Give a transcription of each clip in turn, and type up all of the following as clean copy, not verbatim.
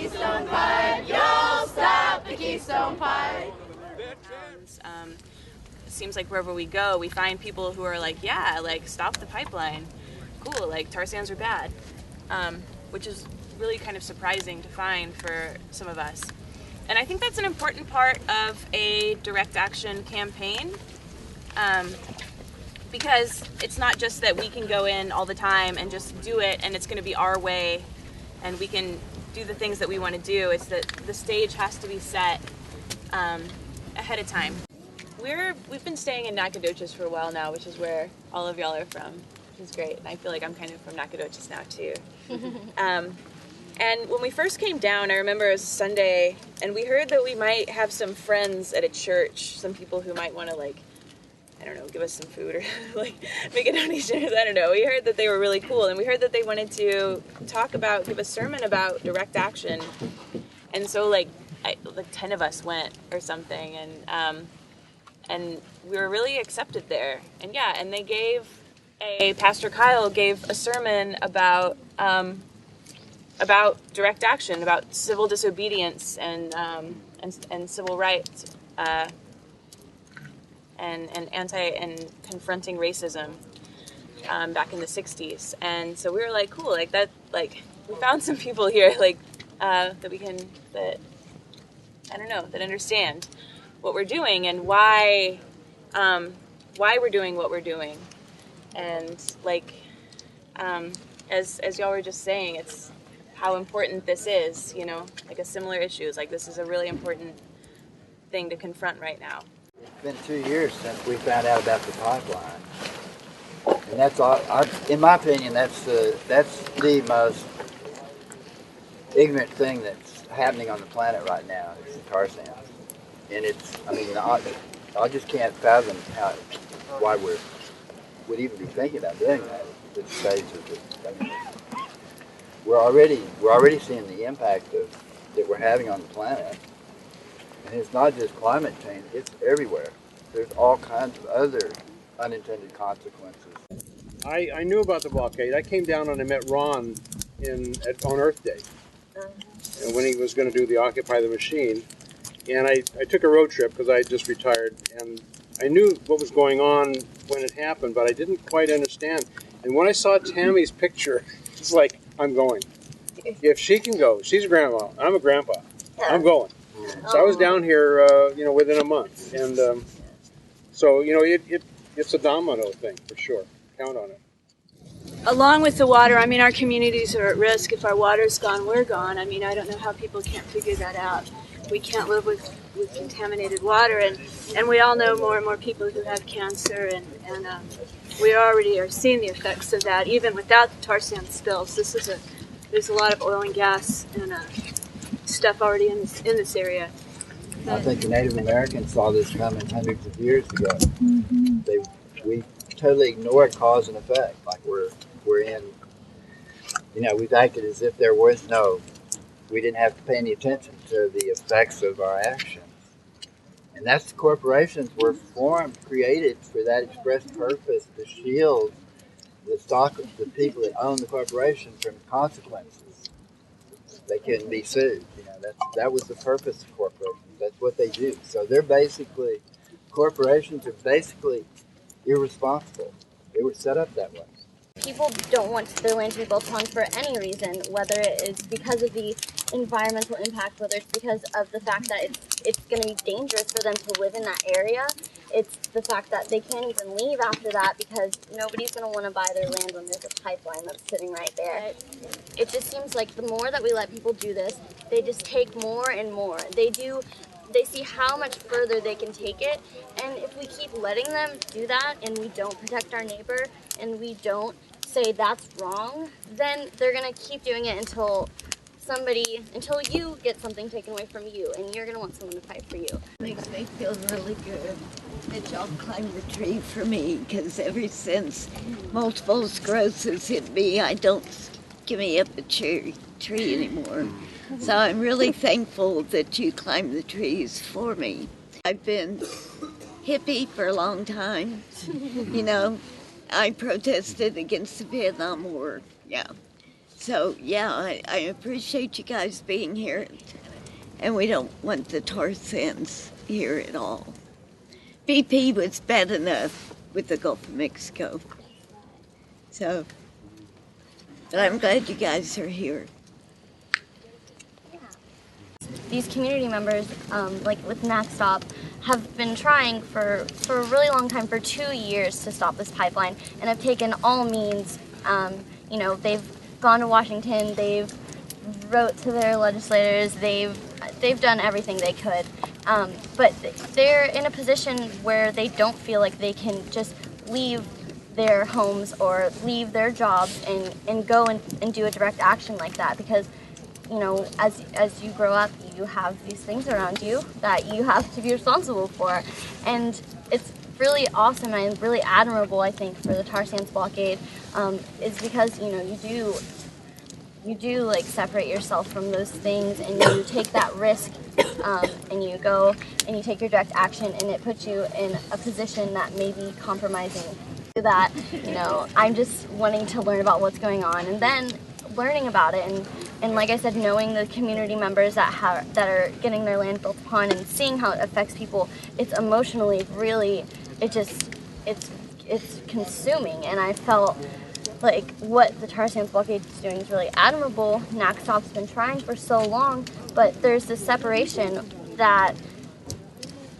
Keystone Pipe. Y'all stop the Keystone Pipe. It seems like wherever we go, we find people who are like, yeah, like, stop the pipeline. Cool, like, tar sands are bad. Which is really kind of surprising to find for some of us. And I think that's an important part of a direct action campaign, because it's not just that we can go in all the time and just do it and it's going to be our way and we can do the things that we want to do. It's that the stage has to be set ahead of time. We've been staying in Nacogdoches for a while now, which is where all of y'all are from, which is great. And I feel like I'm kind of from Nacogdoches now too. And when we first came down, I remember it was Sunday, and we heard that we might have some friends at a church, some people who might want to, like, I don't know, give us some food or like make a donation. I don't know. We heard that they were really cool, and we heard that they wanted to give a sermon about direct action. And so like 10 of us went or something, and we were really accepted there. And yeah, and Pastor Kyle gave a sermon about direct action, about civil disobedience and civil rights, and confronting racism back in the 60s. And so we were like, cool, like that, like we found some people here like that understand what we're doing and why we're doing what we're doing. And like as y'all were just saying, it's how important this is, you know, like a similar issue. It's like this is a really important thing to confront right now. It's been 2 years since we found out about the pipeline, and that's all. In my opinion, that's the most ignorant thing that's happening on the planet right now. It's the tar sands, and I just can't fathom why would even be thinking about doing that at this stage of the. We're already seeing the impact that we're having on the planet. And it's not just climate change, it's everywhere. There's all kinds of other unintended consequences. I knew about the blockade. I came down and I met Ron on Earth Day. And when he was going to do the Occupy the Machine. And I took a road trip because I had just retired. And I knew what was going on when it happened, but I didn't quite understand. And when I saw Tammy's picture, it's like, I'm going. If she can go, she's a grandma, I'm a grandpa, I'm going. So I was down here, within a month, and so it's a domino thing for sure. Count on it. Along with the water, I mean, our communities are at risk. If our water's gone, we're gone. I mean, I don't know how people can't figure that out. We can't live with contaminated water, and we all know more and more people who have cancer, and we already are seeing the effects of that, even without the tar sand spills. There's a lot of oil and gas and stuff already in this area. I think the Native Americans saw this coming hundreds of years ago. We totally ignored cause and effect, like we're in. We've acted as if we didn't have to pay any attention to the effects of our actions. And that's the corporations were created for that express purpose, to shield the people that own the corporation from consequences. They couldn't be sued. That was the purpose of corporations. That's what they do. So corporations are basically irresponsible. They were set up that way. People don't want their land to be built on for any reason, whether it is because of the environmental impact, whether it's because of the fact that it's going to be dangerous for them to live in that area. It's the fact that they can't even leave after that because nobody's going to want to buy their land when there's a pipeline that's sitting right there. It just seems like the more that we let people do this, they just take more and more. They see how much further they can take it, and if we keep letting them do that and we don't protect our neighbor and we don't say that's wrong, then they're going to keep doing it until you get something taken away from you, and you're going to want someone to fight for you. It makes me feel really good that y'all climbed the tree for me, because ever since multiple sclerosis hit me, I don't give me up a tree anymore. So I'm really thankful that you climbed the trees for me. I've been hippie for a long time. I protested against the Vietnam War, yeah. So, yeah, I appreciate you guys being here. And we don't want the tar sands here at all. BP was bad enough with the Gulf of Mexico. So, but I'm glad you guys are here. These community members, like with Next Stop, have been trying for a really long time, for 2 years, to stop this pipeline, and have taken all means. You know, they've gone to Washington, they've wrote to their legislators, they've done everything they could, but they're in a position where they don't feel like they can just leave their homes or leave their jobs and go and do a direct action like that, because, you know, as you grow up, you have these things around you that you have to be responsible for. And it's really awesome and really admirable, I think, for the tar sands blockade, is because, you know, you do like separate yourself from those things, and you take that risk, and you go and you take your direct action, and it puts you in a position that may be compromising. That, you know, I'm just wanting to learn about what's going on, and then learning about it, and like I said, knowing the community members that are getting their land built upon, and seeing how it affects people. It's emotionally really, it's consuming, and I felt like what the tar sands blockade is doing is really admirable. NACSTOP's been trying for so long, but there's this separation that,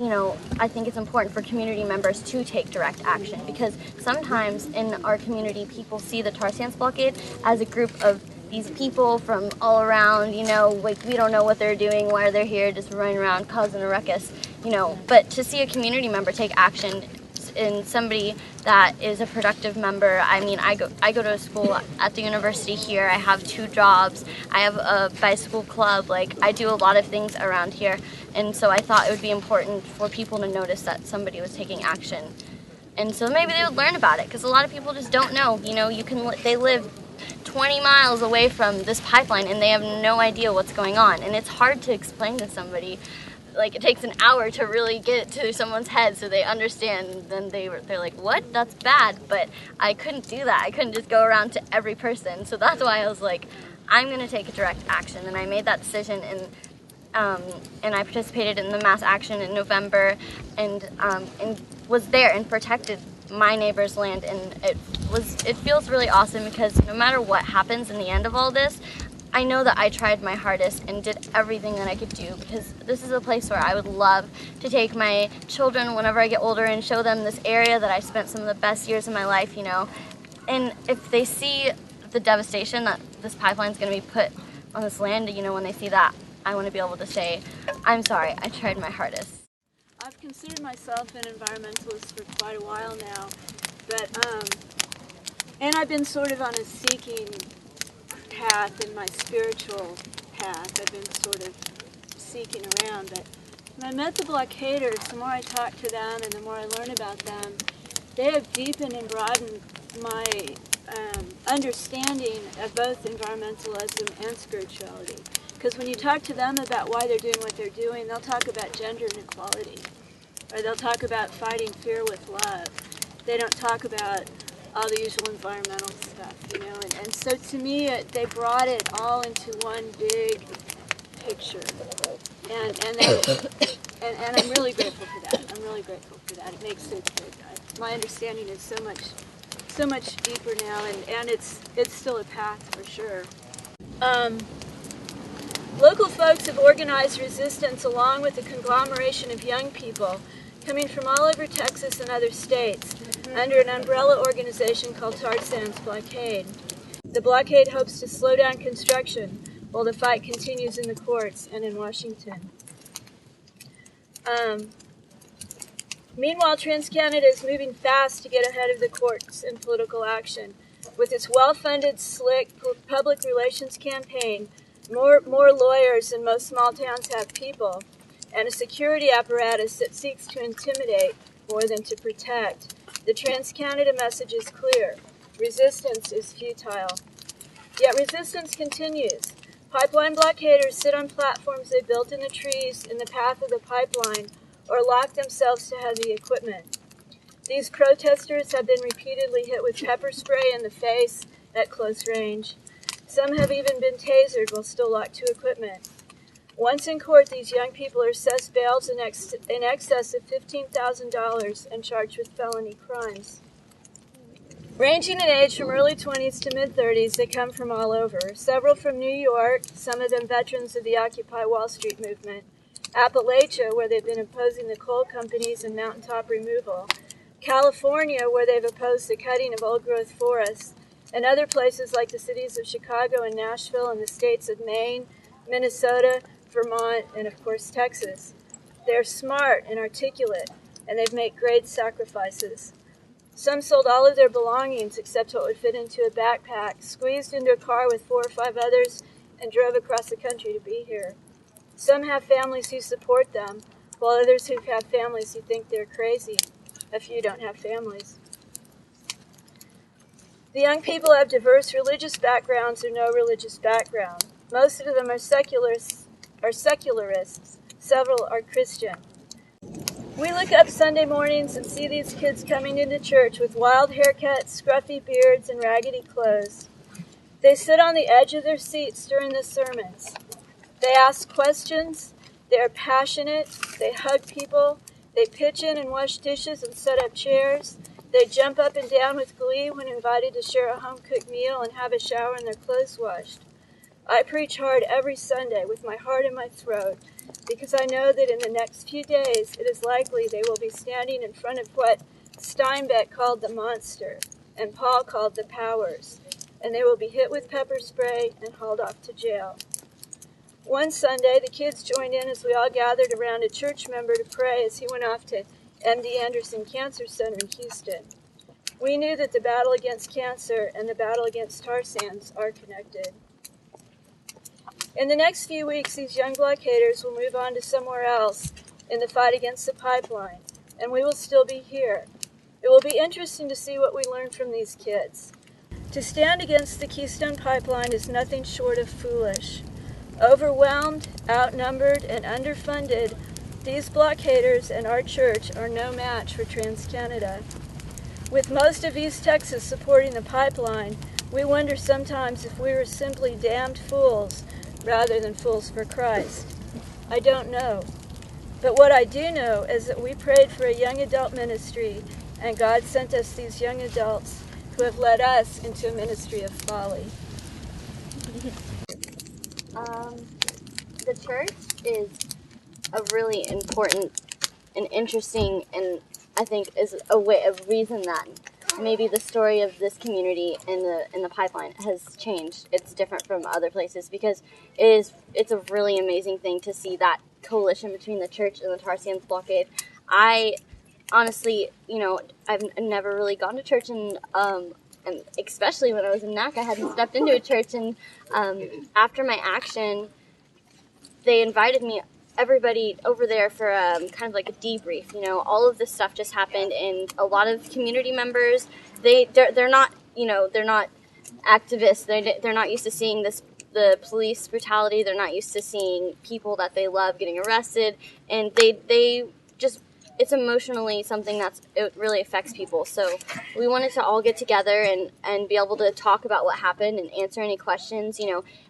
you know, I think it's important for community members to take direct action, because sometimes in our community people see the tar sands blockade as a group of these people from all around, you know, like we don't know what they're doing, why they're here, just running around causing a ruckus, you know. But to see a community member take action, in somebody that is a productive member. I mean, I go to school at the university here. I have 2 jobs. I have a bicycle club. Like, I do a lot of things around here, and so I thought it would be important for people to notice that somebody was taking action, and so maybe they would learn about it, because a lot of people just don't know. You know, they live 20 miles away from this pipeline and they have no idea what's going on, and it's hard to explain to somebody. Like, it takes an hour to really get it to someone's head so they understand, and then they're like, what? That's bad. But I couldn't do that. I couldn't just go around to every person. So that's why I was like, I'm going to take a direct action. And I made that decision, and I participated in the mass action in November, and was there and protected my neighbor's land. And it feels really awesome, because no matter what happens in the end of all this, I know that I tried my hardest and did everything that I could do, because this is a place where I would love to take my children whenever I get older and show them this area that I spent some of the best years of my life, you know. And if they see the devastation that this pipeline is going to be put on this land, you know, when they see that, I want to be able to say, I'm sorry, I tried my hardest. I've considered myself an environmentalist for quite a while now, but and I've been sort of on a seeking path in my spiritual path. I've been sort of seeking around, but when I met the blockaders, the more I talk to them and the more I learn about them, they have deepened and broadened my understanding of both environmentalism and spirituality. Because when you talk to them about why they're doing what they're doing, they'll talk about gender inequality, or they'll talk about fighting fear with love. They don't talk about all the usual environmental stuff, you know. And so to me, they brought it all into one big picture, and I'm really grateful for that. I'm really grateful for that. It makes it. My understanding is so much deeper now, and it's still a path for sure. Local folks have organized resistance along with a conglomeration of young people coming from all over Texas and other states under an umbrella organization called Tar Sands Blockade. The blockade hopes to slow down construction while the fight continues in the courts and in Washington. Meanwhile, TransCanada is moving fast to get ahead of the courts and political action. With its well-funded, slick public relations campaign, more lawyers than most small towns have people, and a security apparatus that seeks to intimidate more than to protect, the TransCanada message is clear. Resistance is futile. Yet resistance continues. Pipeline blockaders sit on platforms they built in the trees in the path of the pipeline, or lock themselves to heavy equipment. These protesters have been repeatedly hit with pepper spray in the face at close range. Some have even been tasered while still locked to equipment. Once in court, these young people are assessed bails in excess of $15,000 and charged with felony crimes. Ranging in age from early 20s to mid-30s, they come from all over. Several from New York, some of them veterans of the Occupy Wall Street movement. Appalachia, where they've been opposing the coal companies and mountaintop removal. California, where they've opposed the cutting of old-growth forests. And other places like the cities of Chicago and Nashville and the states of Maine, Minnesota, Vermont, and of course Texas. They're smart and articulate, and they've made great sacrifices. Some sold all of their belongings except what would fit into a backpack, squeezed into a car with 4 or 5 others, and drove across the country to be here. Some have families who support them, while others who have families who think they're crazy. A few don't have families. The young people have diverse religious backgrounds or no religious background. Most of them are secularists. Several are Christian. We look up Sunday mornings and see these kids coming into church with wild haircuts, scruffy beards, and raggedy clothes. They sit on the edge of their seats during the sermons. They ask questions, they are passionate, they hug people, they pitch in and wash dishes and set up chairs, they jump up and down with glee when invited to share a home-cooked meal and have a shower and their clothes washed. I preach hard every Sunday with my heart in my throat, because I know that in the next few days it is likely they will be standing in front of what Steinbeck called the monster and Paul called the powers, and they will be hit with pepper spray and hauled off to jail. One Sunday, the kids joined in as we all gathered around a church member to pray as he went off to MD Anderson Cancer Center in Houston. We knew that the battle against cancer and the battle against tar sands are connected. In the next few weeks, these young blockaders will move on to somewhere else in the fight against the pipeline, and we will still be here. It will be interesting to see what we learn from these kids. To stand against the Keystone Pipeline is nothing short of foolish. Overwhelmed, outnumbered, and underfunded, these blockaders and our church are no match for TransCanada. With most of East Texas supporting the pipeline, we wonder sometimes if we were simply damned fools rather than fools for Christ. I don't know. But what I do know is that we prayed for a young adult ministry, and God sent us these young adults who have led us into a ministry of folly. The church is a really important and interesting, and I think is a reason that maybe the story of this community in the pipeline has changed. It's different from other places because it's a really amazing thing to see that coalition between the church and the tar sands blockade. I honestly, I've never really gone to church, and especially when I was in NAC, I hadn't stepped into a church, and after my action, they invited me, everybody over there, for kind of like a debrief. All of this stuff just happened, and a lot of community members, they're not, they're not activists. They're not used to seeing the police brutality. They're not used to seeing people that they love getting arrested, and they just, it's emotionally something it really affects people. So we wanted to all get together and be able to talk about what happened and answer any questions.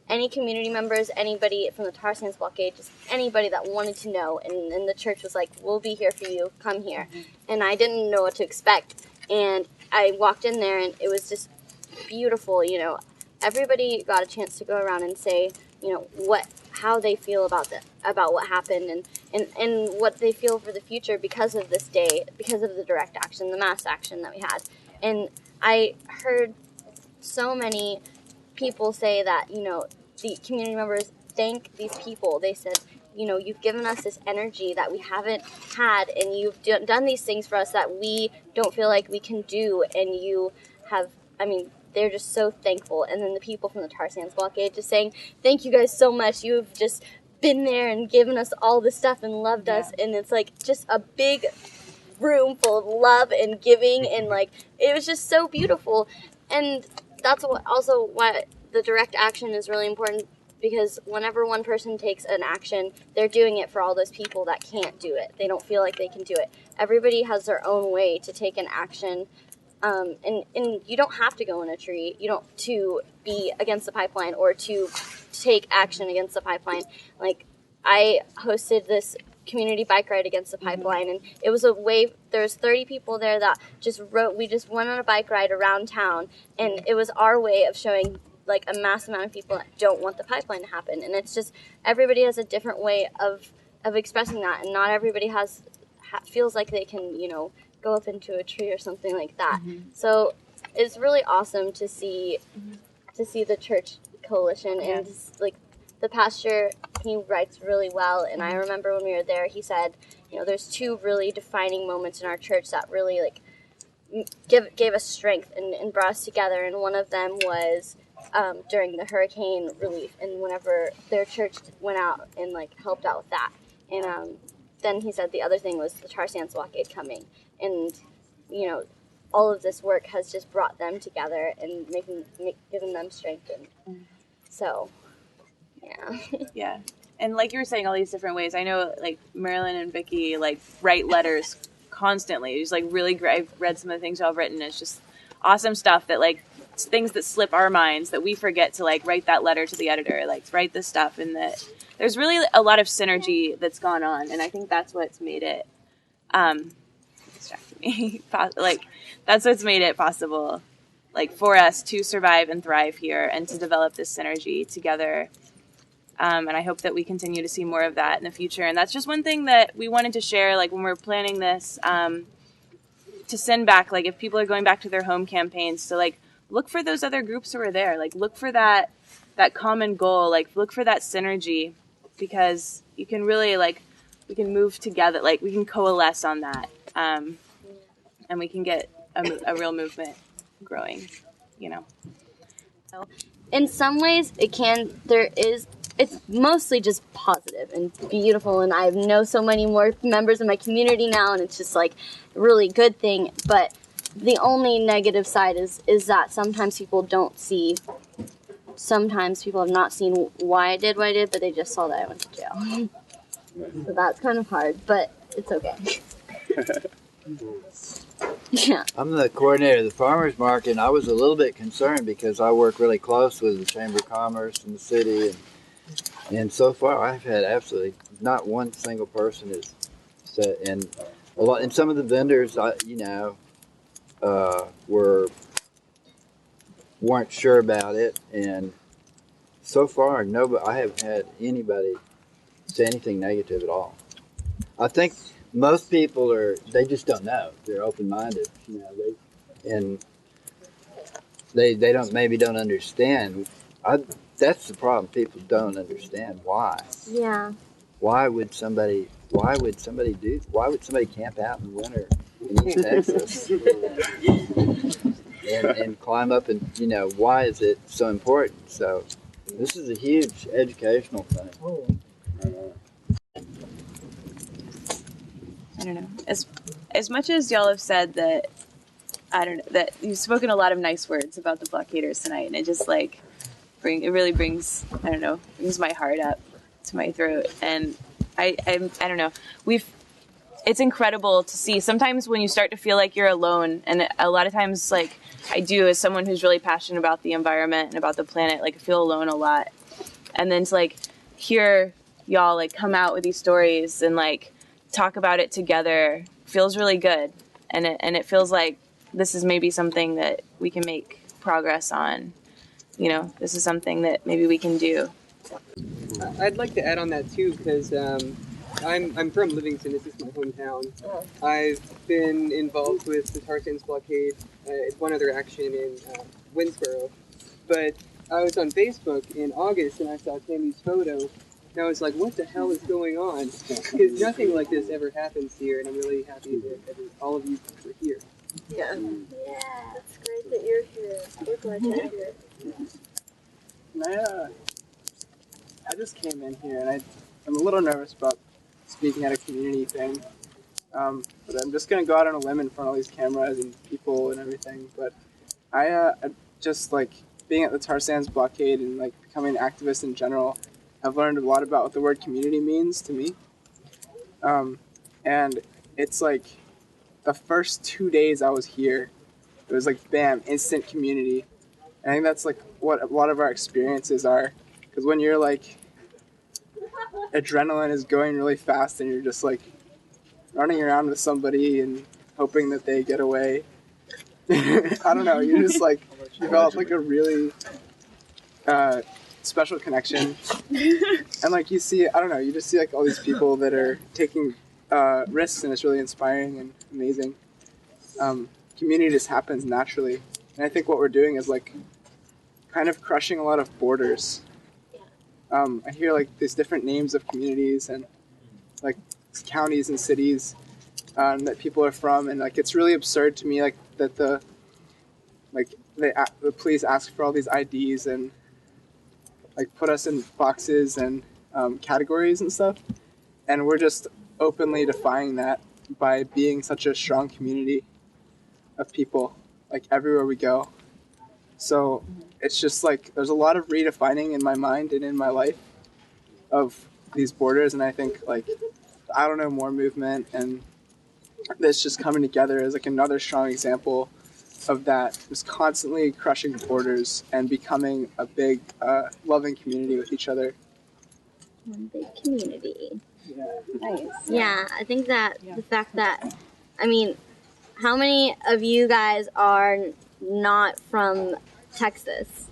Any community members, anybody from the tar sands blockade, just anybody that wanted to know. And the church was like, we'll be here for you, come here. And I didn't know what to expect. And I walked in there, and it was just beautiful. Everybody got a chance to go around and say, how they feel about what happened, and what they feel for the future because of this day, because of the direct action, the mass action that we had. And I heard so many people say that, the community members thank these people. They said, you've given us this energy that we haven't had, and you've done these things for us that we don't feel like we can do, and you have, they're just so thankful. And then the people from the tar sands blockade just saying, thank you guys so much. You've just been there and given us all this stuff and loved us. And it's like just a big room full of love and giving, and it was just so beautiful. And that's why the direct action is really important, because whenever one person takes an action, they're doing it for all those people that can't do it. They don't feel like they can do it. Everybody has their own way to take an action. And you don't have to go in a tree. You don't to be against the pipeline or to take action against the pipeline. Like, I hosted this community bike ride against the pipeline, and it was a way, there's 30 people there that we just went on a bike ride around town, and it was our way of showing like a mass amount of people that don't want the pipeline to happen. And it's just, everybody has a different way of expressing that, and not everybody feels like they can, go up into a tree or something like that. So it's really awesome to see the church coalition, and just, like, the pastor, he writes really well, and I remember when we were there, he said, there's 2 really defining moments in our church that really, like, gave us strength and brought us together, and one of them was during the hurricane relief, and whenever their church went out and, like, helped out with that. And then he said the other thing was the tar sands blockade coming, and, all of this work has just brought them together and given them strength, and so... Yeah. Yeah. And like you were saying, all these different ways. I know, like, Marilyn and Vicky, like, write letters constantly. It's, like, really great. I've read some of the things y'all have written. It's just awesome stuff that, like, things that slip our minds that we forget to, like, write that letter to the editor, like, write this stuff. And that there's really a lot of synergy that's gone on. And I think that's what's made it, distracted me. Like, that's what's made it possible, like, for us to survive and thrive here and to develop this synergy together. And I hope that we continue to see more of that in the future. And that's just one thing that we wanted to share, like, when we're planning this, to send back, like, if people are going back to their home campaigns, to, like, look for those other groups who are there. Like, look for that common goal. Like, look for that synergy, because you can really, like, we can move together. Like, we can coalesce on that. And we can get a real movement growing, In some ways, it's mostly just positive and beautiful, and I know so many more members of my community now, and it's just, like, a really good thing. But the only negative side is that sometimes people don't see, sometimes people have not seen why I did what I did, but they just saw that I went to jail. So that's kind of hard, but it's okay. Yeah. I'm the coordinator of the farmers market, and I was a little bit concerned because I work really close with the Chamber of Commerce in the city, and so far I've had absolutely not one single person is said, and a lot, and some of the vendors, weren't sure about it, and so far I haven't had anybody say anything negative at all. I think most people they just don't know. They're open-minded, they don't understand. That's the problem. People don't understand why. Yeah. Why would somebody camp out in winter in East Texas and climb up, and why is it so important? So this is a huge educational thing. I don't know. As much as y'all have said that, that you've spoken a lot of nice words about the blockaders tonight, and it just, like, really brings my heart up to my throat. And I don't know. It's incredible to see sometimes when you start to feel like you're alone, and a lot of times, like, I do, as someone who's really passionate about the environment and about the planet, like, I feel alone a lot. And then to, like, hear y'all, like, come out with these stories and, like, talk about it together feels really good. And it feels like this is maybe something that we can make progress on. This is something that maybe we can do. I'd like to add on that too, because I'm from Livingston. This is my hometown. I've been involved with the tar sands blockade, one other action in Winsboro. But I was on Facebook in August, and I saw Tammy's photo, and I was like, what the hell is going on? Because nothing like this ever happens here, and I'm really happy that all of you are here. Yeah. Yeah, it's great that you're here. We're glad you're here. I just came in here, and I'm a little nervous about speaking at a community thing, but I'm just going to go out on a limb in front of all these cameras and people and everything. But I just, like, being at the tar sands blockade and, like, becoming an activist in general, I've learned a lot about what the word community means to me. And it's like the first 2 days I was here, it was like, bam, instant community. And I think that's, like, what a lot of our experiences are. Because when you're like, adrenaline is going really fast and you're just like running around with somebody and hoping that they get away. I don't know, you're just like, develop like a really special connection. And like you see, I don't know, you just see like all these people that are taking risks, and it's really inspiring and amazing. Community just happens naturally. And I think what we're doing is like kind of crushing a lot of borders. I hear like these different names of communities and like counties and cities that people are from, and like it's really absurd to me like that the police ask for all these IDs and like put us in boxes and categories and stuff, and we're just openly defying that by being such a strong community of people like everywhere we go. So it's just like there's a lot of redefining in my mind and in my life of these borders, and I think like I don't know, more movement and this just coming together is like another strong example of that, just constantly crushing borders and becoming a big loving community with each other. One big community. Yeah. Nice. Yeah, I think that the fact that, I mean, how many of you guys are not from Texas?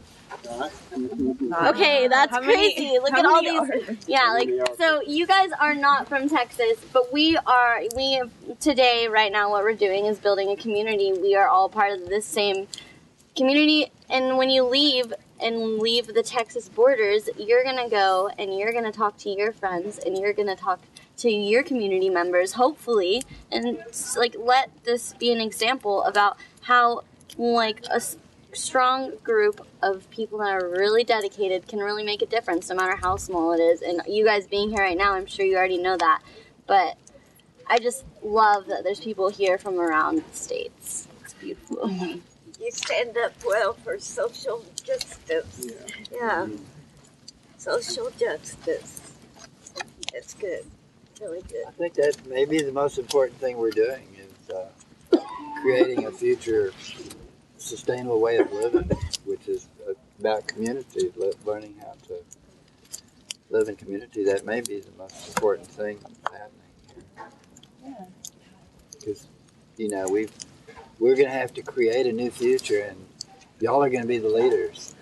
Okay, that's crazy. Look at all these. Yeah, like, so you guys are not from Texas, but we today, right now, what we're doing is building a community. We are all part of this same community, and when you leave the Texas borders, you're gonna go and you're gonna talk to your friends and you're gonna talk to your community members, hopefully, and like let this be an example about how like a strong group of people that are really dedicated can really make a difference, no matter how small it is. And you guys being here right now, I'm sure you already know that, but I just love that there's people here from around the states. It's beautiful. You stand up well for social justice. Yeah. Social justice. That's good. Really good. I think that maybe the most important thing we're doing is creating a future sustainable way of living, which is about community, learning how to live in community. That may be the most important thing that's happening here. Because, you know, we're going to have to create a new future, and y'all are going to be the leaders.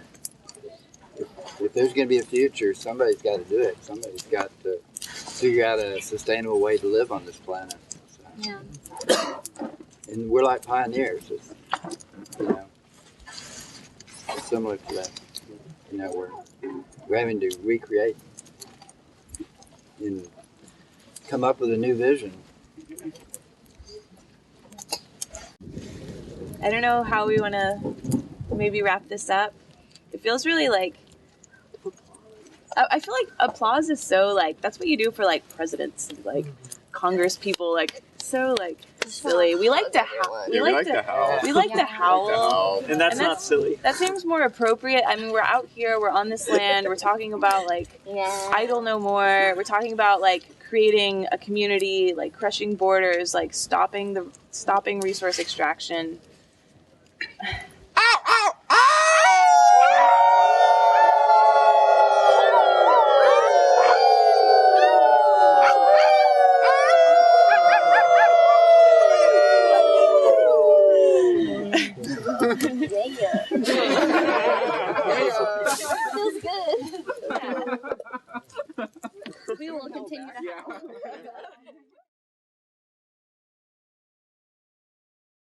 If there's going to be a future, somebody's got to do it. Somebody's got to figure out a sustainable way to live on this planet. So. Yeah. And we're like pioneers. It's, you know, similar to that. You know, we're having to recreate and come up with a new vision. I don't know how we want to maybe wrap this up. It feels really like, I feel like applause is so like, that's what you do for like presidents, like Congress people, like so like silly. We like to howl. We like to howl. And that's not silly. That seems more appropriate. I mean, we're out here, we're on this land, we're talking about like idle no more. We're talking about like creating a community, like crushing borders, like stopping resource extraction. Feels good. We will continue to howl.